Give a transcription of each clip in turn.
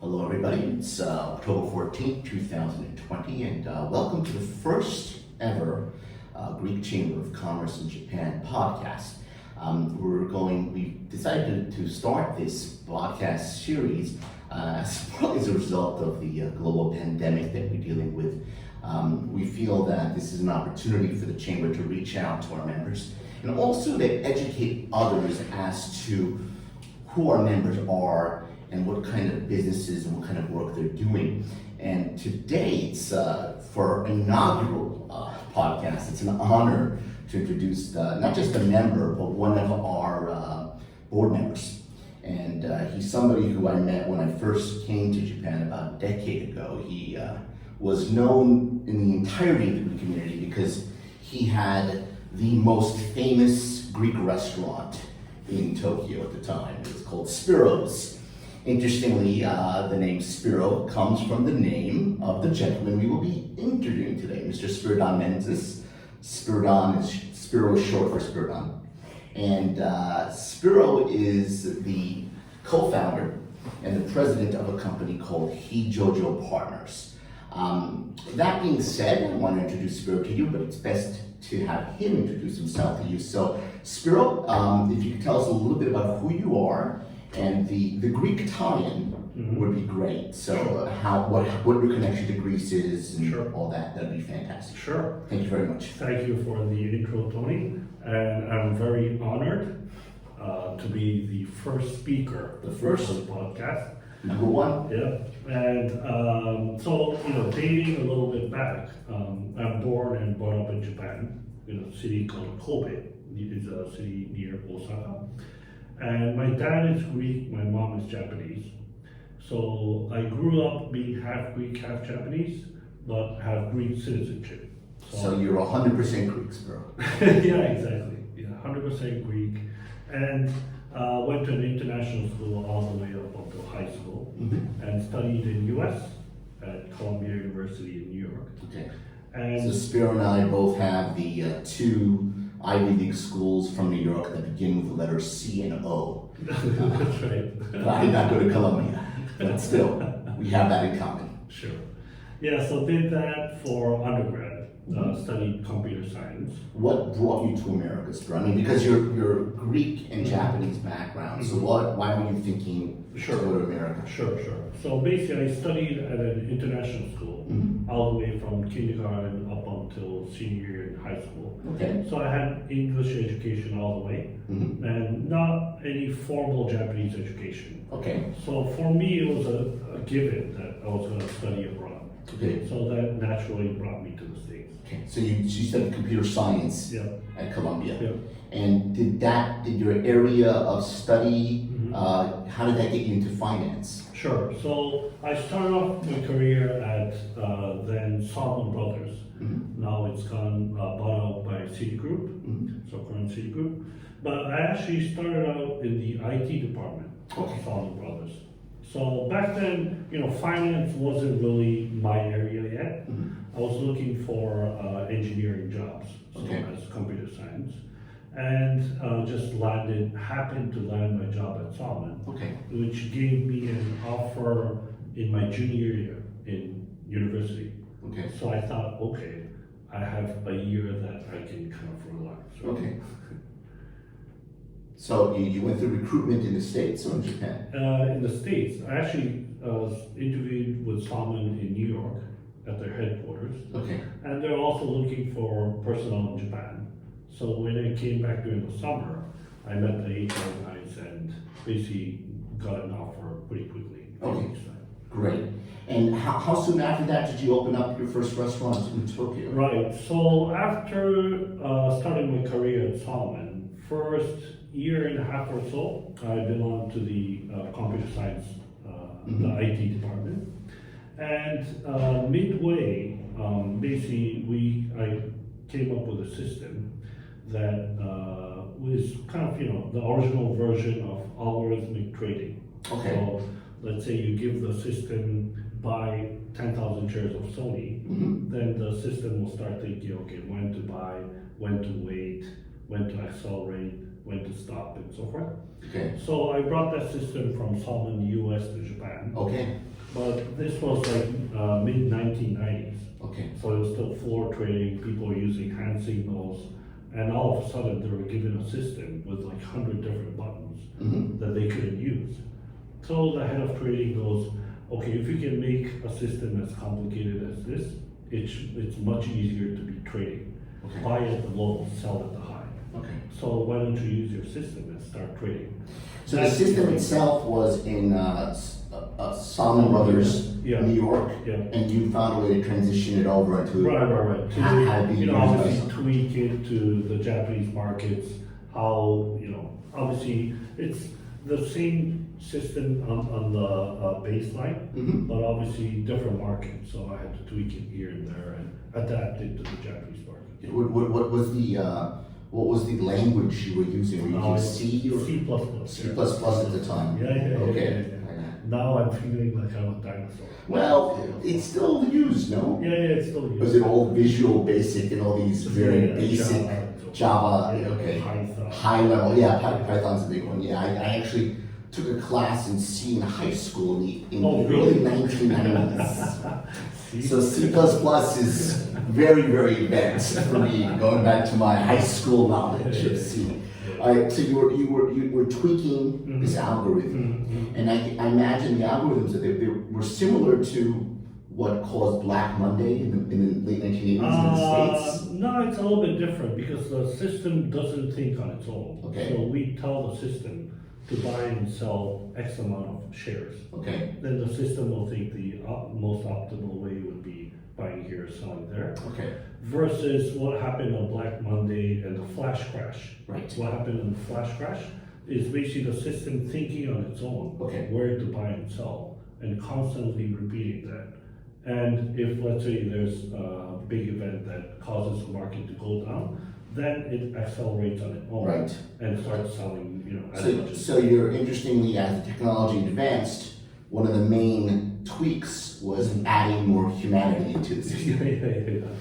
Hello everybody, it's October 14th, 2020, and welcome to the first ever Greek Chamber of Commerce in Japan podcast. We decided to start this podcast series partly as a result of the global pandemic that we're dealing with. We feel that this is an opportunity for the Chamber to reach out to our members and also to educate others as to who our members are and what kind of businesses and what kind of work they're doing. And today, it's for inaugural podcast, it's an honor to introduce not just a member, but one of our board members. And he's somebody who I met when I first came to Japan about a decade ago. He was known in the entirety of the Greek community because he had the most famous Greek restaurant in Tokyo at the time. It was called Spyro's. Interestingly, the name Spyro comes from the name of the gentleman we will be interviewing today, Mr. Spyridon Mentzas. Spyro is short for Spyridon. And Spyro is the co-founder and the president of a company called HiJoJo Partners. That being said, I want to introduce Spyro to you, but it's best to have him introduce himself to you. So, Spyro, if you could tell us a little bit about who you are, and the Greek tie-in would be great. So what your connection to Greece is and all that'd be fantastic. Sure. Thank you very much. Thank you for the intro, Tony. And I'm very honored to be the first speaker, the first of the podcast. Number one. Yeah. And so, dating a little bit back, I'm born and brought up in Japan, in a city called Kobe. It's a city near Osaka. And my dad is Greek, my mom is Japanese. So I grew up being half Greek, half Japanese, but have Greek citizenship. So you're 100% Greek, Spyro. Yeah, exactly. Yeah, 100% Greek. And went to an international school all the way up until high school, and studied in US at Columbia University in New York. Okay. And so Spyro and I both have the two Ivy League schools from New York that begin with the letters C and O. That's right. I did not go to Columbia, but still, we have that in common. Sure. Yeah, so did that for undergrad. Studied computer science. What brought you to America, Spyro? I mean, because you're Greek and Japanese background, so why were you thinking to go to America? Sure. So basically, I studied at an international school, all the way from kindergarten up until senior year in high school. Okay. So I had English education all the way, and not any formal Japanese education. Okay. So for me, it was a given that I was going to study abroad. Okay. So that naturally brought me to the States. Okay. So you studied computer science at Columbia. Yep. And did your area of study, how did that get you into finance? Sure. So I started off my career at then Salomon Brothers. Now it's gone bought out by Citigroup, so current Citigroup. But I actually started out in the IT department of Salomon Brothers. So back then, finance wasn't really my area yet. I was looking for engineering jobs, so as computer science, and just happened to land my job at Salomon, which gave me an offer in my junior year in university. Okay. So I thought, I have a year that I can kind of relax. Right? Okay. So you went through recruitment in the States or in Japan? In the States. I actually was interviewed with Salomon in New York at their headquarters. Okay. And they're also looking for personnel in Japan. So when I came back during the summer, I met the HR guys and basically got an offer pretty quickly. Okay. Great. And how soon after that did you open up your first restaurant in Tokyo? Right. So after starting my career at Salomon, first year and a half or so, I belonged to the computer science, the IT department. And midway, basically, I came up with a system that was kind of, the original version of algorithmic trading. Okay. So let's say you give the system buy 10,000 shares of Sony, then the system will start thinking, when to buy, when to wait, when to accelerate, when to stop and so forth. Okay. So I brought that system from Salomon US to Japan. Okay. But this was like mid 1990s. Okay. So it was still floor trading, people were using hand signals, and all of a sudden they were given a system with like 100 different buttons that they couldn't use. So the head of trading goes, okay, if you can make a system as complicated as this, it's much easier to be trading. Okay. Buy at the low, sell at the high. Okay. So why don't you use your system and start trading? So the system itself was in Salomon Brothers, Yeah. New York, Yeah. and you found a way to transition it over into Right. how to be used by Obviously some- tweak it to the Japanese markets, how, obviously it's the same system on the baseline, but obviously different markets, so I had to tweak it here and there and adapt it to the Japanese market. What was the language you were using? Were you using C or C++. C++ at the time? Yeah. Okay. Now I'm feeling like I'm a dinosaur. Well, it's still used, no? Yeah, it's still used. Was it all Visual Basic and all these very Yeah, basic Java? Okay. Python. High level, yeah. Python's a big one. Yeah, I actually took a class in C in high school in the early 1990s. So C++ is very, very advanced for me, going back to my high school knowledge of C. All right, so you were tweaking this algorithm, and I imagine the algorithms that they were similar to what caused Black Monday in the late 1980s in the States. No, it's a little bit different because the system doesn't think on its own. Okay. So we tell the system to buy and sell X amount of shares. Okay. Then the system will think the most optimal way would be buying here, selling there. Okay. Versus what happened on Black Monday and the flash crash. Right. What happened in the flash crash is basically the system thinking on its own where to buy and sell and constantly repeating that. And if, let's say, there's a big event that causes the market to go down, then it accelerates on its own and starts selling, as much as. So you're interestingly, as the technology advanced, one of the main tweaks was adding more humanity into the system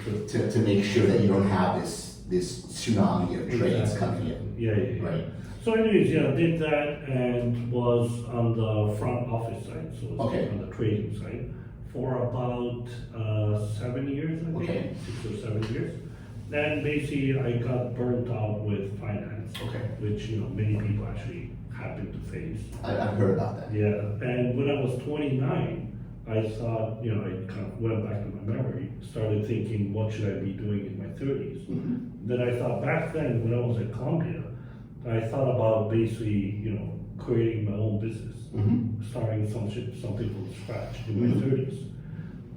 True. to make sure that you don't have this tsunami of trades coming in. Yeah. Right. So anyways, did that and was on the front office side, so it was on the trading side for about 7 years, I think, Okay. 6 or 7 years. And basically I got burnt out with finance, which many people actually happen to face. I've heard about that. Yeah, and when I was 29, I thought, I kind of went back to my memory, started thinking, what should I be doing in my 30s? Then I thought back then, when I was at Columbia, I thought about basically, creating my own business, starting something from scratch in my 30s.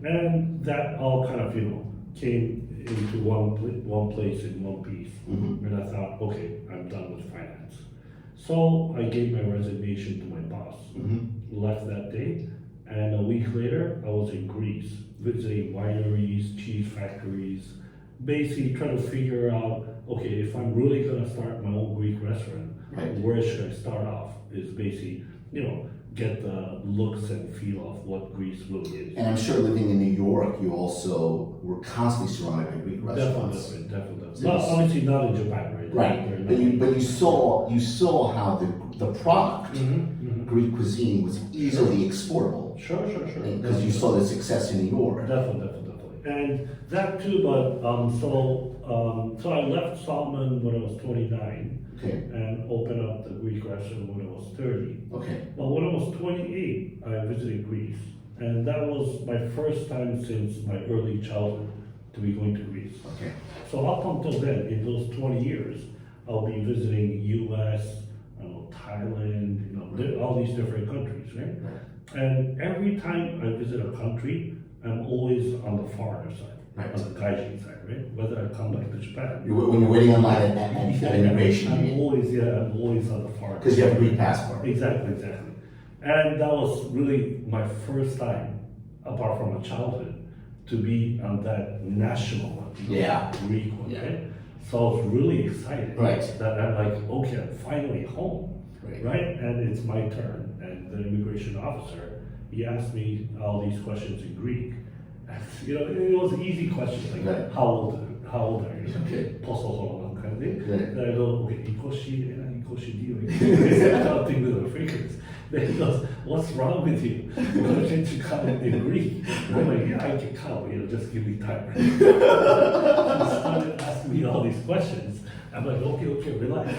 And that all kind of, came into one place in one piece. And I thought, okay, I'm done with finance. So I gave my resignation to my boss, left that day, and a week later, I was in Greece, visiting wineries, cheese factories, basically trying to figure out, okay, if I'm really gonna start my own Greek restaurant, where should I start off? Is basically, get the looks and feel of what Greece really is. And I'm sure living in New York, you also were constantly surrounded by Greek restaurants. Definitely. So Obviously not in Japan, right? Right, but you saw how the product, Greek cuisine, was easily exportable. Sure. Because you saw the success in New York. Definitely. And that too, but so I left Salomon when I was 29 and opened up the Greek restaurant when I was 30. Okay. But when I was 28, I visited Greece. And that was my first time since my early childhood to be going to Greece. Okay. So up until then, in those 20 years, I'll be visiting US, Thailand, all these different countries, right? And every time I visit a country, I'm always on the foreigner side, on the gaijin side, right? Whether I come back to Japan. When you're waiting online at immigration, I'm always on the foreigner. Because you have a Greek passport. Exactly. And that was really my first time, apart from my childhood, to be on that national one, Greek one, right? So I was really excited that I'm like, okay, I'm finally home, right? And it's my turn. And the immigration officer, he asked me all these questions in Greek. And, it was easy questions like, how old are you? Okay. 感じ、Right. だけど、equal sheet and equal sheet dealing. Accounting with the figures. Then he goes, what's wrong with you? Why can't you count in Greek? I'm like, yeah, I can count, just give me time. He started asking me all these questions. I'm like, okay, relax.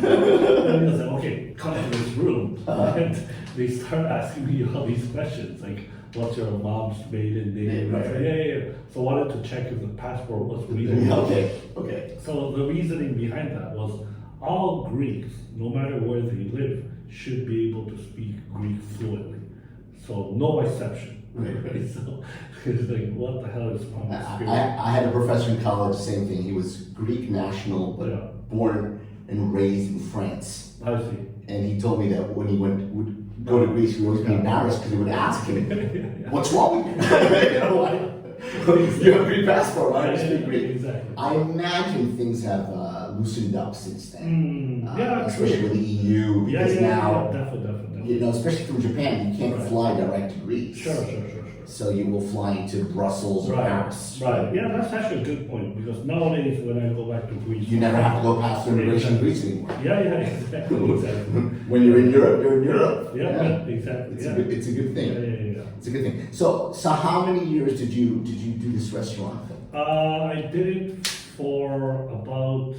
Then he was like, okay, come to this room. And they start asking me all these questions, like, what's your mom's maiden name? Right. I said, yeah. So I wanted to check if the passport was real. Okay. So the reasoning behind that was all Greeks, no matter where they live, should be able to speak Greek fluently. So no exception. Right. So it's like, what the hell is wrong with Spirit? I had a professor in college, same thing. He was Greek national, but born and raised in France. I see. And he told me that when he would go to Greece, he would always be embarrassed because he would ask him, "What's wrong with you? You have a Greek passport. Why don't you speak Greek?" Exactly. I imagine things have loosened up since then, especially true. with the EU, because now, Definitely. especially from Japan, you can't fly direct to Greece. Sure. So you will fly into Brussels or Paris. Right. Yeah, that's actually a good point because nowadays when I go back to Greece, You never have to go past immigration in Greece anymore. Yeah, exactly. When you're in Europe, you're in Europe. Yeah, exactly. It's a good thing. Yeah. It's a good thing. So how many years did you do this restaurant thing? I did it for about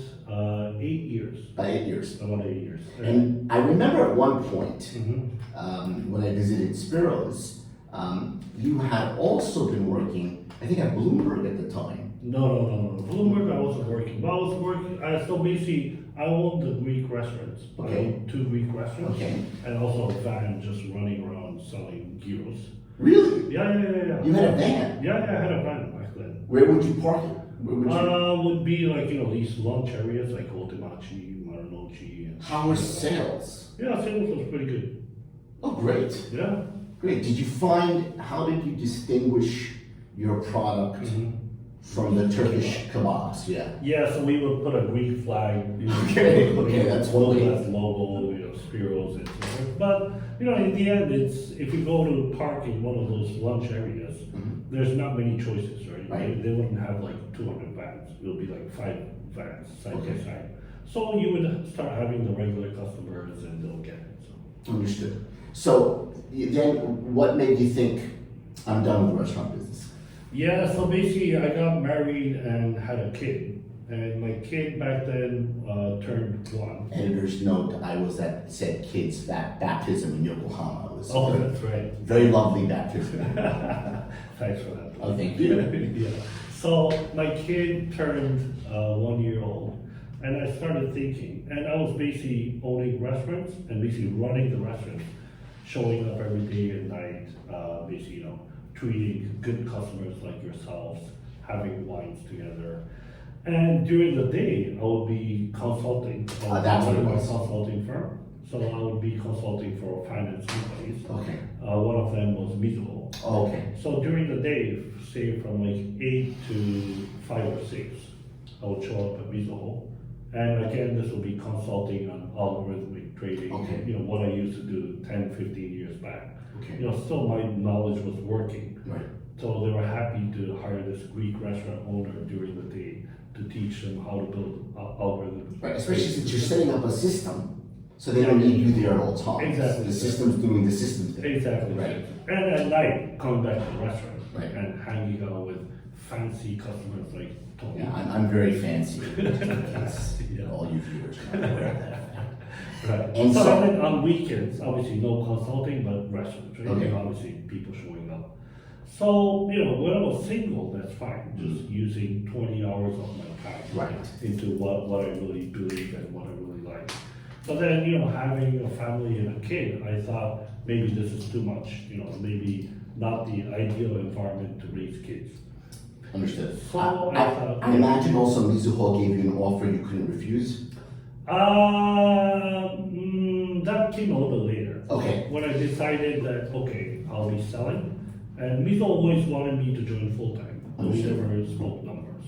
8 years. About 8 years. About 8 years. And I remember at one point Mhm. when I visited Spyro's, you had also been working, I think, at Bloomberg at the time. No. Bloomberg, I wasn't working. Well, I was working. So basically, I owned the Greek restaurants. Okay. I owned 2 Greek restaurants. Okay. And also a van just running around selling gyros. Really? Yeah. You had a van? Yeah, I had a van back then. Where would you park it? Where would you? Would be like, these lunch areas like Otemachi, Marunouchi. And How were sales? Yeah, sales was pretty good. Oh, great. Yeah. Great. How did you distinguish your product from the Turkish kebabs? Yeah. Yeah, so we would put a Greek flag. Okay, that's totally. Logo, Spyros, and so forth. But, in the end, if you go to park in one of those lunch areas, there's not many choices, right? Right. They wouldn't have like 200 vans. It'll be like 5 vans side by side. So you would start having the regular customers and they'll get it. So. Understood. So then, what made you think I'm done with the restaurant business? Yeah, so basically I got married and had a kid. And my kid back then turned 1. Editor's note: I was at said kid's baptism in Yokohama. It was That's right. very lovely baptism. Thanks for that. Oh, thank you. Yeah. So my kid turned 1 year old, and I started thinking, and I was basically owning restaurants and basically running the restaurants, showing up every day and night, basically, treating good customers like yourselves, having wines together. And during the day, I would be consulting. That's what it was. Consulting firm. So I would be consulting for finance companies. Okay. One of them was Mizuho. Okay. So during the day, say from like 8 to 5 or 6, I would show up at Mizuho. And again, this will be consulting on algorithmic trading. Okay. What I used to do 10, 15 years back. Okay. Still my knowledge was working. Right. So they were happy to hire this Greek restaurant owner during the day to teach them how to build algorithms. Right. Especially since you're setting up a system, so they don't need you there at all times. Exactly. The system's doing the system thing. Exactly. Right. And at night, coming back to the restaurant Right. and hanging out with fancy customers like Tony. Yeah, I'm very fancy. Yeah. All you viewers are aware of that. Right. And so so- then on weekends, obviously no consulting, but restaurants, right? Okay. Obviously people showing up. So, when I was single, that's fine. Just using 20 hours of my time Right. into what I really believe and what I really like. But then, having a family and a kid, I thought maybe this is too much, maybe not the ideal environment to raise kids. Understood. So I imagine also Mizuho gave you an offer you couldn't refuse. That came a little bit later. Okay. When I decided that, okay, I'll be selling. And Mizuho always wanted me to join full time. We Understood. never spoke numbers.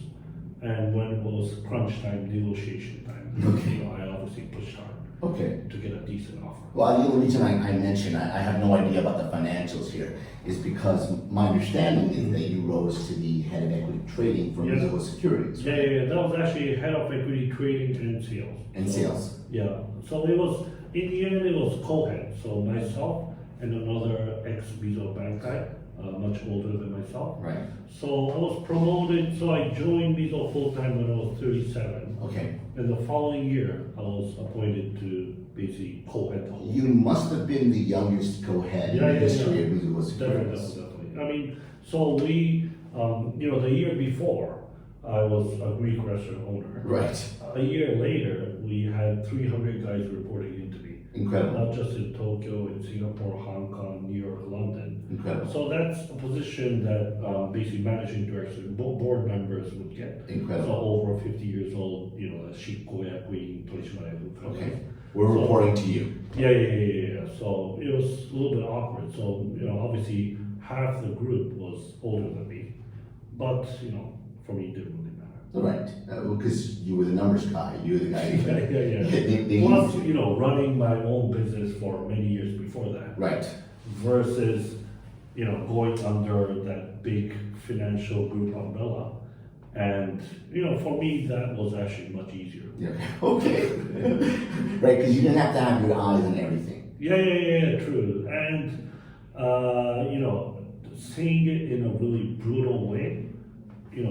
And when it was crunch time, negotiation time, Okay. I obviously pushed hard. Okay. to get a decent offer. Well, the only reason I mentioned I have no idea about the financials here is because my understanding is that you rose to the head of equity trading for Yeah. Mizuho Securities. Yeah. That was actually head of equity trading and sales. And sales. Yeah. So it was, in the end, it was co-head. So myself and another ex-Mizuho bank guy, much older than myself. Right. So I was promoted, so I joined Mizuho full-time when I was 37. Okay. And the following year, I was appointed to basically co-head the whole You must have been the youngest co-head in the history of Mizuho Securities. Definitely. I mean, so we, the year before, I was a Greek restaurant owner. Right. A year later, we had 300 guys reporting into me. Incredible. Not just in Tokyo, in Singapore, Hong Kong, New York, London. Incredible. So that's a position that basically managing directors, board members would get. Incredible. So over 50 years old, Shikoya Queen, Okay. We're reporting to you. Yeah. So it was a little bit awkward. So, obviously half the group was older than me. But, for me, it didn't really matter. Right. Because you were the numbers guy. You were the guy. Yeah. They Plus, needed you. running my own business for many years before that. Right. Versus, going under that big financial group umbrella. And, for me, that was actually much easier. Yeah. Okay. Right, because you didn't have to have your eyes on everything. Yeah, true. And, saying it in a really brutal way,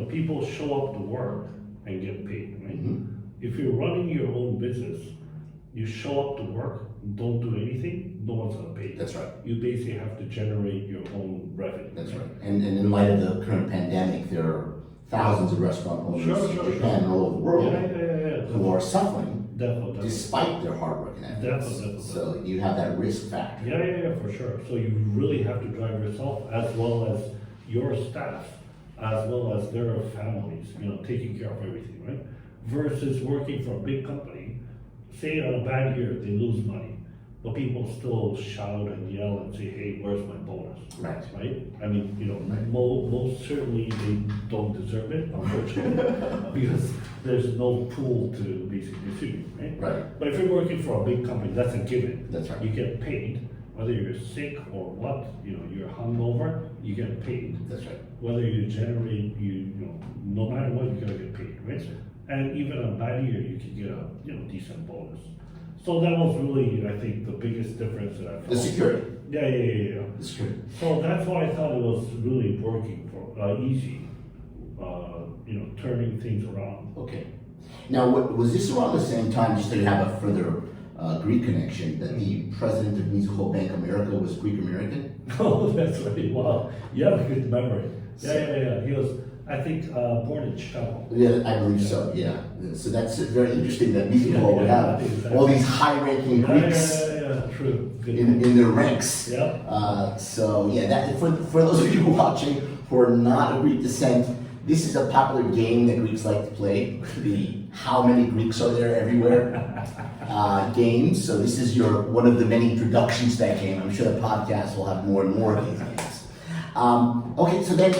people show up to work and get paid, right? Mm-hmm. If you're running your own business, you show up to work, don't do anything, no one's gonna pay you. That's right. You basically have to generate your own revenue. That's right. And in light of the current pandemic, there are thousands of restaurant owners in Japan and all over the world Yeah. who are suffering Definitely. despite their hard work and efforts. Definitely. So you have that risk factor. Yeah, for sure. So you really have to drive yourself as well as your staff, as well as their families, taking care of everything, right? Versus working for a big company, say on a bad year, they lose money, but people still shout and yell and say, hey, where's my bonus? Right. Right? I mean, most certainly they don't deserve it, unfortunately, because there's no pool to basically distribute, right? Right. But if you're working for a big company, that's a given. That's right. You get paid, whether you're sick or what, you're hungover, you get paid. That's right. Whether you generate, no matter what, you're gonna get paid, right? And even on a bad year, you can get a, decent bonus. So that was really, I think, the biggest difference that I felt. The security. Yeah. The security. So that's why I thought it was really working for easy, turning things around. Okay. Now, was this around the same time, just to have a further Greek connection, that the president of Mizuho Bank America was Greek American? Oh, that's right. Wow, you have a good memory. Yeah. He was, I think, born in Chicago. Yeah, I believe so. Yeah. So that's very interesting that Mizuho would have exactly. all these high-ranking Greeks Yeah, true. Good. in their ranks. Yeah. So yeah, that for those of you watching who are not of Greek descent, this is a popular game that Greeks like to play. The "How many Greeks are there everywhere?" game. So this is one of the many introductions to that game. I'm sure the podcast will have more and more of these games. Okay, so then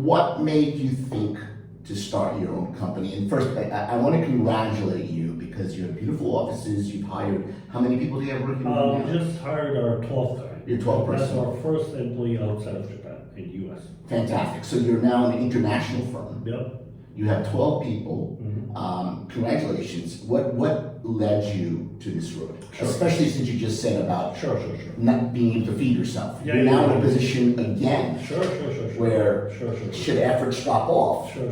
what made you think to start your own company? And first, I want to congratulate you because you have beautiful offices. You've hired, how many people do you have working for you now? Just hired our 12th guy. Your 12th person. That's our first employee outside of Japan, in the US. Fantastic. So you're now an international firm. Yep. You have 12 people. Congratulations. What led you to this road? Sure. Especially since you just said about Sure. not being able to feed yourself. Yeah, You're now yeah. in a position again Sure. where Sure. should efforts drop off, Sure.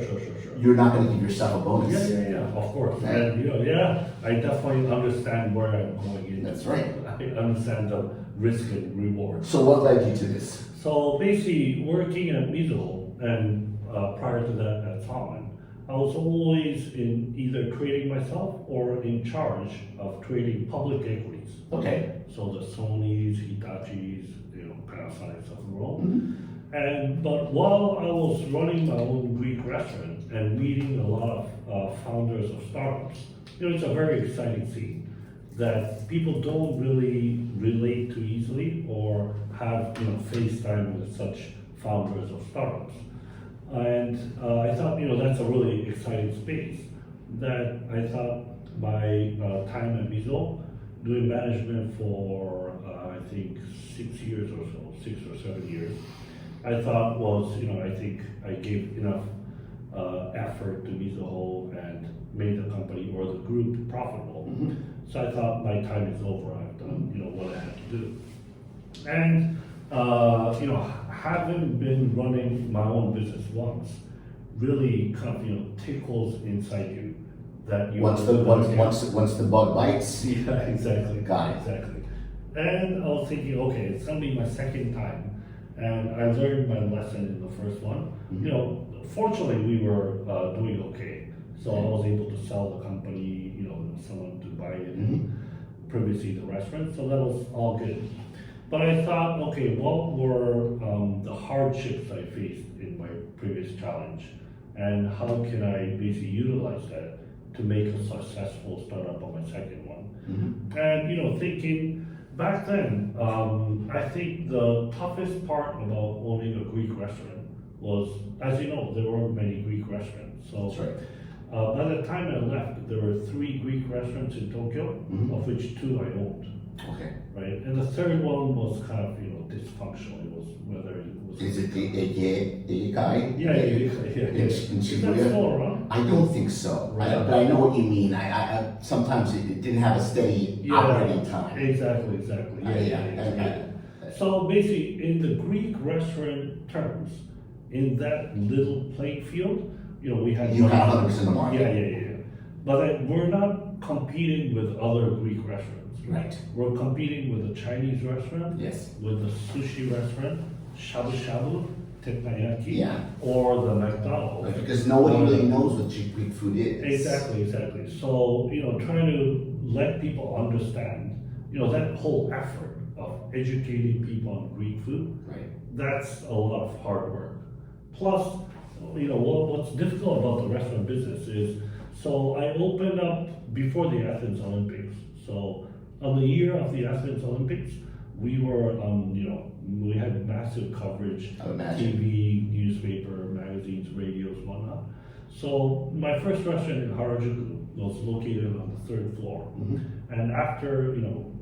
you're not going to give yourself a bonus. Yeah, of course. Right. And, I definitely understand where I'm going in. That's right. I understand the risk and reward. So what led you to this? So basically, working at Mizuho and prior to that at Salomon, I was always in either trading myself or in charge of trading public equities. Okay. So the Sonys, Hitachis, Panasonics of the world. But while I was running my own Greek restaurant and meeting a lot of founders of startups, it's a very exciting scene that people don't really relate to easily or have FaceTime with such founders of startups. And I thought that's a really exciting space that I thought my time at Mizuho doing management for I think 6 years or so, 6 or 7 years, I thought was, I think I gave enough effort to Mizuho and made the company or the group profitable. So I thought my time is over. I've done, what I had to do. And, having been running my own business once, really kind of, tickles inside you that you once the bug bites. Yeah, exactly. Got it. Exactly. And I was thinking, okay, it's gonna be my second time, and I learned my lesson in the first one. Fortunately, we were doing okay, so I was able to sell the company. Someone to buy it, previously the restaurant, so that was all good. But I thought, okay, what were the hardships I faced in my previous challenge, and how can I basically utilize that to make a successful startup on my second one? And thinking back then, I think the toughest part about owning a Greek restaurant was, as you know, there weren't many Greek restaurants. So That's right. by the time I left, there were 3 Greek restaurants in Tokyo, of which 2 I owned. Okay. Right, and the third one was kind of dysfunctional. It was whether it was. Is it the guy? Yeah. In Is that Shibuya? still around? I don't think so. Right. But I know what you mean. I sometimes it didn't have a steady operating time. Exactly. Yeah. So basically, in the Greek restaurant terms, in that little playing field, we had. You had 100% of the market. Yeah. But we're not competing with other Greek restaurants. Right. We're competing with the Chinese restaurant, Yes. with the sushi restaurant, shabu shabu, teppanyaki, Yeah. or the McDonald's. Because nobody really knows what Greek food is. Exactly. So, trying to let people understand, that whole effort of educating people on Greek food, Right. that's a lot of hard work. Plus, what's difficult about the restaurant business is, so I opened up before the Athens Olympics. So on the year of the Athens Olympics, we were, we had massive coverage, I would imagine. TV, newspaper, magazines, radios, whatnot. So my first restaurant in Harajuku was located on the 3rd floor. And after,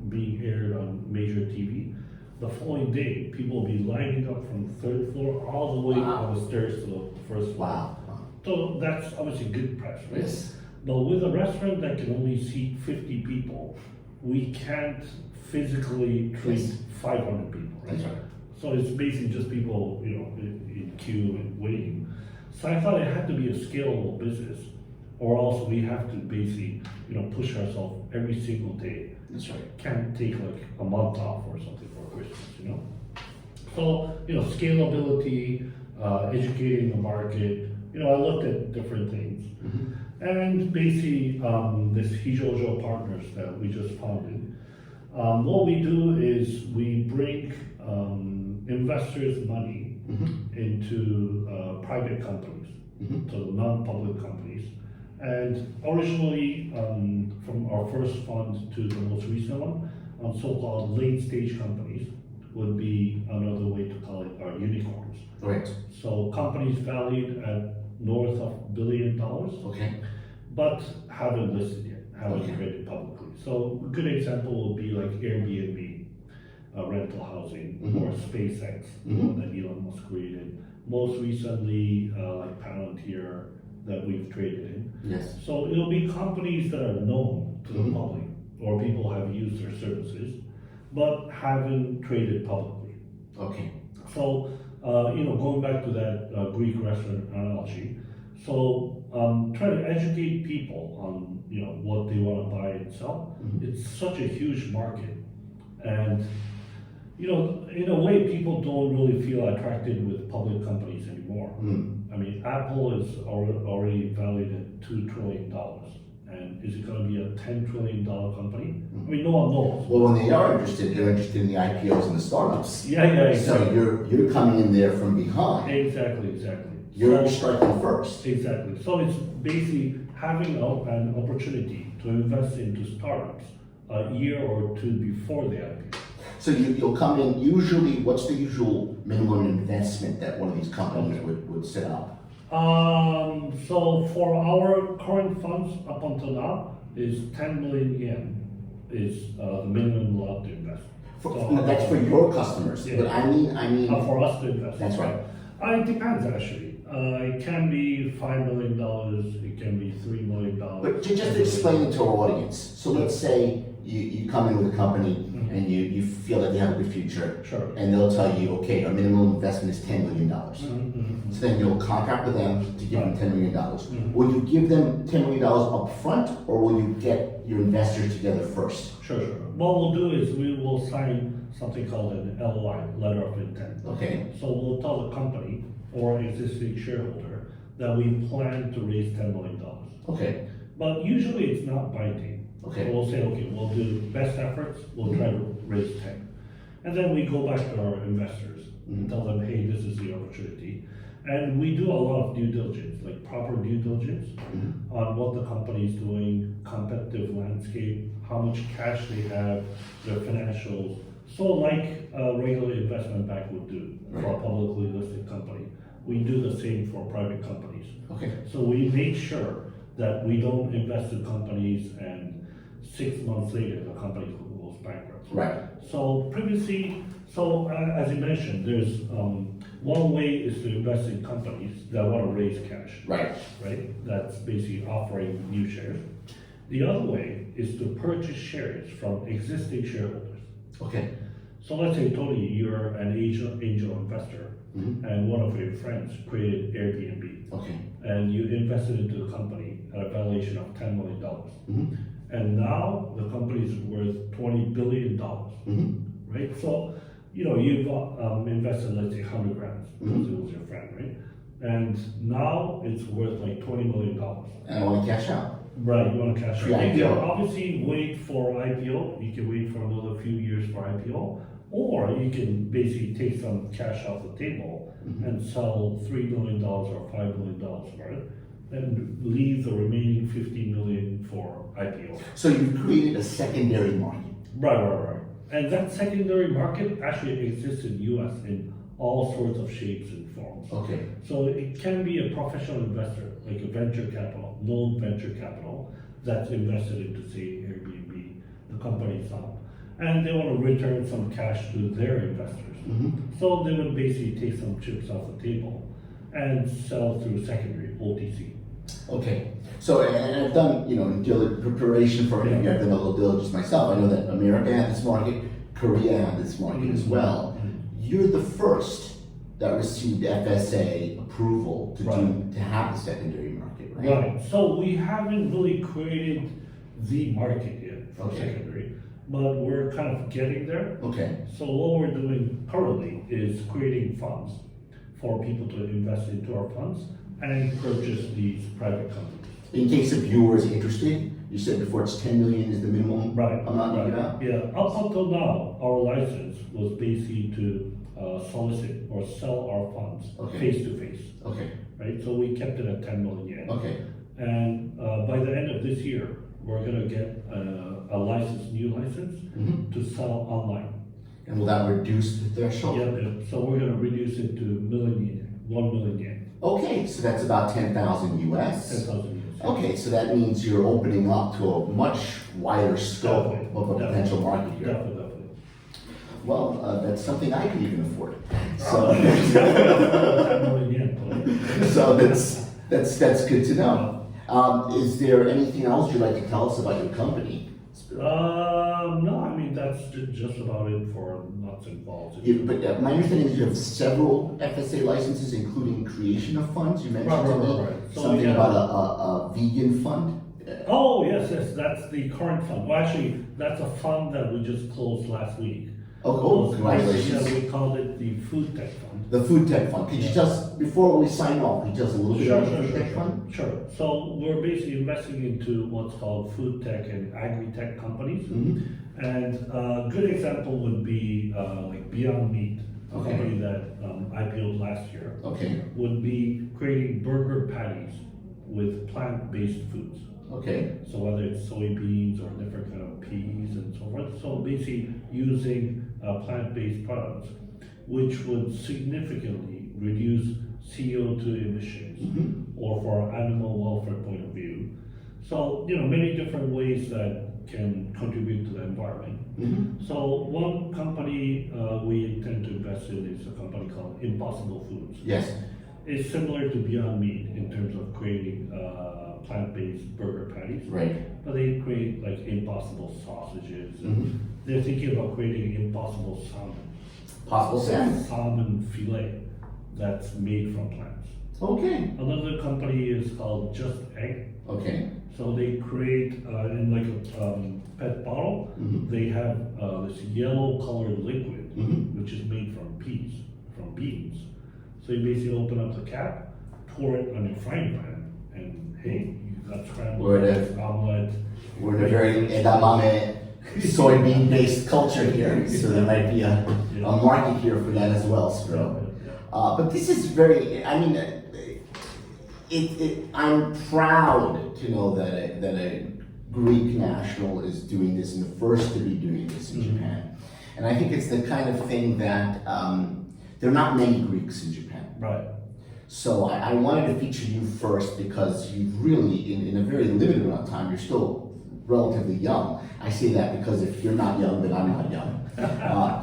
being aired on major TV, the following day, people would be lining up from the 3rd floor all the way on the stairs to the 1st floor. Wow. So that's obviously good press, right? Yes. But with a restaurant that can only seat 50 people, we can't physically treat Yes. 500 people, right? That's right. So it's basically just people, in queue and waiting. So I thought it had to be a scalable business, or else we have to basically, push ourselves every single day. That's right. Can't take like a month off or something for Christmas, So, scalability, educating the market, I looked at different things. And basically, this HiJoJo Partners that we just founded, what we do is we bring investors' money into private companies, so non-public companies. And originally, from our first fund to the most recent one, so-called late-stage companies would be another way to call it our unicorns. Right. So companies valued at north of $1 billion, Okay. but haven't listed yet, haven't traded publicly. So a good example would be like Airbnb, rental housing, or SpaceX, the one that Elon Musk created. Most recently, like Palantir that we've traded in. Yes. So it'll be companies that are known to the public, or people have used their services, but haven't traded publicly. Okay. So, going back to that Greek restaurant analogy, so trying to educate people on, what they want to buy and sell. It's such a huge market. And, in a way, people don't really feel attracted with public companies anymore. I mean, Apple is already valued at $2 trillion. And is it going to be a $10 trillion company? I mean, no one knows. Well, when they are interested, they're interested in the IPOs and the startups. Yeah, exactly. So you're coming in there from behind. Exactly. You're striking first. Exactly. So it's basically having an opportunity to invest into startups a year or two before the IPO. So you'll come in, usually, what's the usual minimum investment that one of these companies would set up? So for our current funds up until now is 10 million yen is the minimum allowed to invest. No, that's for your customers, Yeah. but I mean. For us to invest. That's right. It depends actually. It can be $5 million, it can be $3 million. But just explain it to our audience. So let's say you come in with a company and you feel that they have a good future. Sure. And they'll tell you, okay, our minimum investment is $10 million. So then you'll contract with them to give them $10 million. Will you give them $10 million up front, or will you get your investors together first? Sure. What we'll do is we will sign something called an LOI, letter of intent. Okay. So we'll tell the company or existing shareholder that we plan to raise $10 million. Okay. But usually it's not binding. Okay. So we'll say, okay, we'll do best efforts, we'll try to raise 10. And then we go back to our investors and tell them, hey, this is the opportunity. And we do a lot of due diligence, like proper due diligence on what the company is doing, competitive landscape, how much cash they have, their financials. So like a regular investment bank would do for a publicly listed company, we do the same for private companies. Okay. So we make sure that we don't invest in companies and 6 months later the company goes bankrupt. Right. So previously, as you mentioned, there's one way is to invest in companies that want to raise cash. Right. Right? That's basically offering new shares. The other way is to purchase shares from existing shareholders. Okay. So let's say, Tony, you're an angel investor, and one of your friends created Airbnb. Okay. And you invested into the company at a valuation of $10 million. And now the company is worth $20 billion. Right? So, you've invested, let's say, 100 grand because it was your friend, right? And now it's worth like $20 million. And I want to cash out. Right, you want to cash out. Pre-IPO. You can obviously wait for IPO. You can wait for another few years for IPO. Or you can basically take some cash off the table and sell $3 million or $5 million worth and leave the remaining $50 million for IPO. So you've created a secondary market. Right. And that secondary market actually exists in US in all sorts of shapes and forms. Okay. So it can be a professional investor, like a venture capital, known venture capital, that's invested into, say, Airbnb, the company's up. And they want to return some cash to their investors. So they would basically take some chips off the table and sell through secondary, OTC. Okay. So, and I've done, preparation for interview, I've done a little diligence myself. I know that America had this market, Korea had this market as well. You're the first that received FSA approval to have the secondary market, right? Right. So we haven't really created the market yet for secondary, but we're kind of getting there. Okay. So what we're doing currently is creating funds for people to invest into our funds and purchase these private companies. In case of viewers interested, you said before it's 10 million is the minimum amount you got? Yeah, up until now, our license was basically to solicit or sell our funds face to face. Okay. Right, so we kept it at 10 million yen. Okay. And by the end of this year, we're going to get a new license to sell online. And will that reduce the threshold? Yeah, so we're going to reduce it to 1 million yen. Okay, so that's about 10,000 US. 10,000 US. Okay, so that means you're opening up to a much wider scope of a potential market here. Definitely. Well, that's something I could even afford. So, 10 million yen. so that's good to know. Is there anything else you'd like to tell us about your company? No, I mean that's just about it for nuts and bolts. But my understanding is you have several FSA licenses, including creation of funds. You mentioned to me So something about a vegan fund. Oh yes, that's the current fund. Well, actually, that's a fund that we just closed last week. Oh, congratulations. Yeah, we called it the Food Tech Fund. The Food Tech Fund. Could you tell us, before we sign off, could you tell us a little bit about the Food Tech Fund? Sure. So we're basically investing into what's called food tech and agri-tech companies. And a good example would be like Beyond Meat, a company that IPO'd last year. Would be creating burger patties with plant-based foods. So whether it's soybeans or different kind of peas and so forth. So basically using plant-based products, which would significantly reduce CO2 emissions, or for animal welfare point of view. So, many different ways that can contribute to the environment. Mm-hmm. So one company we intend to invest in is a company called Impossible Foods. Yes. It's similar to Beyond Meat in terms of creating plant-based burger patties. Right. But they create like impossible sausages. Mm-hmm. They're thinking about creating impossible salmon. Possible salmon. Salmon fillet that's made from plants. Okay. Another company is called Just Egg. Okay. So they create in like a pet bottle. Mm-hmm. They have this yellow colored liquid, Mm-hmm. which is made from beans. So you basically open up the cap, pour it on your frying pan, and hey, you got scrambled eggs, omelet. We're in a very edamame soybean-based culture here, so there might be a market here for that as well, Spyro. But this is very, I mean, I'm proud to know that a Greek national is doing this and the first to be doing this in Japan. And I think it's the kind of thing that there are not many Greeks in Japan. Right. So I wanted to feature you first because you've really, in a very limited amount of time, you're still relatively young. I say that because if you're not young, then I'm not young.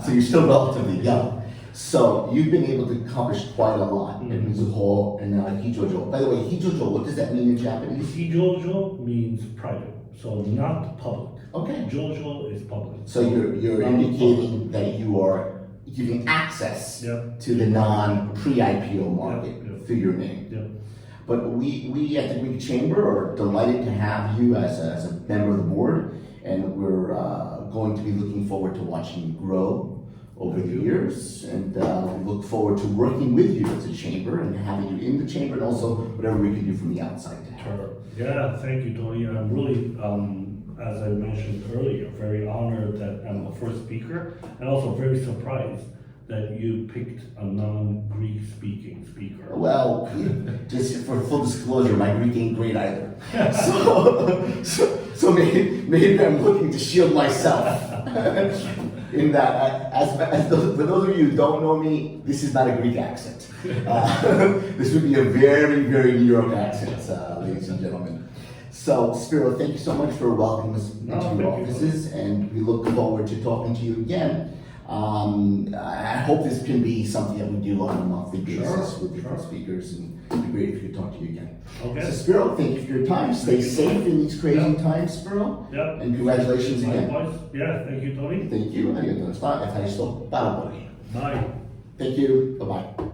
So you're still relatively young. So you've been able to accomplish quite a lot at Mizuho and now at HiJoJo. By the way, HiJoJo, what does that mean in Japanese? HiJoJo means private, so not public. Okay. JoJo is public. So you're indicating that you are giving access to the non-pre-IPO market through your name. Yep. But we at the Greek Chamber are delighted to have you as a member of the board, and we're going to be looking forward to watching you grow over the years, and we look forward to working with you as a chamber and having you in the chamber, and also whatever we can do from the outside to help. Sure. Yeah, thank you, Tony. I'm really, as I mentioned earlier, very honored that I'm the first speaker, and also very surprised that you picked a non-Greek speaking speaker. Well, just for full disclosure, my Greek ain't great either. So maybe I'm looking to shield myself. In that, for those of you who don't know me, this is not a Greek accent. This would be a very, very New York accent, ladies and gentlemen. So, Spyro, thank you so much for welcoming us into your offices, and we look forward to talking to you again. I hope this can be something that we do on a monthly basis with different speakers, and it'd be great if we could talk to you again. Okay. So, Spyro, thank you for your time. Stay safe in these crazy times, Spyro. Yep. And congratulations again. Likewise. Yeah, thank you, Tony. Thank you. Bye. Bye. Thank you. Bye-bye.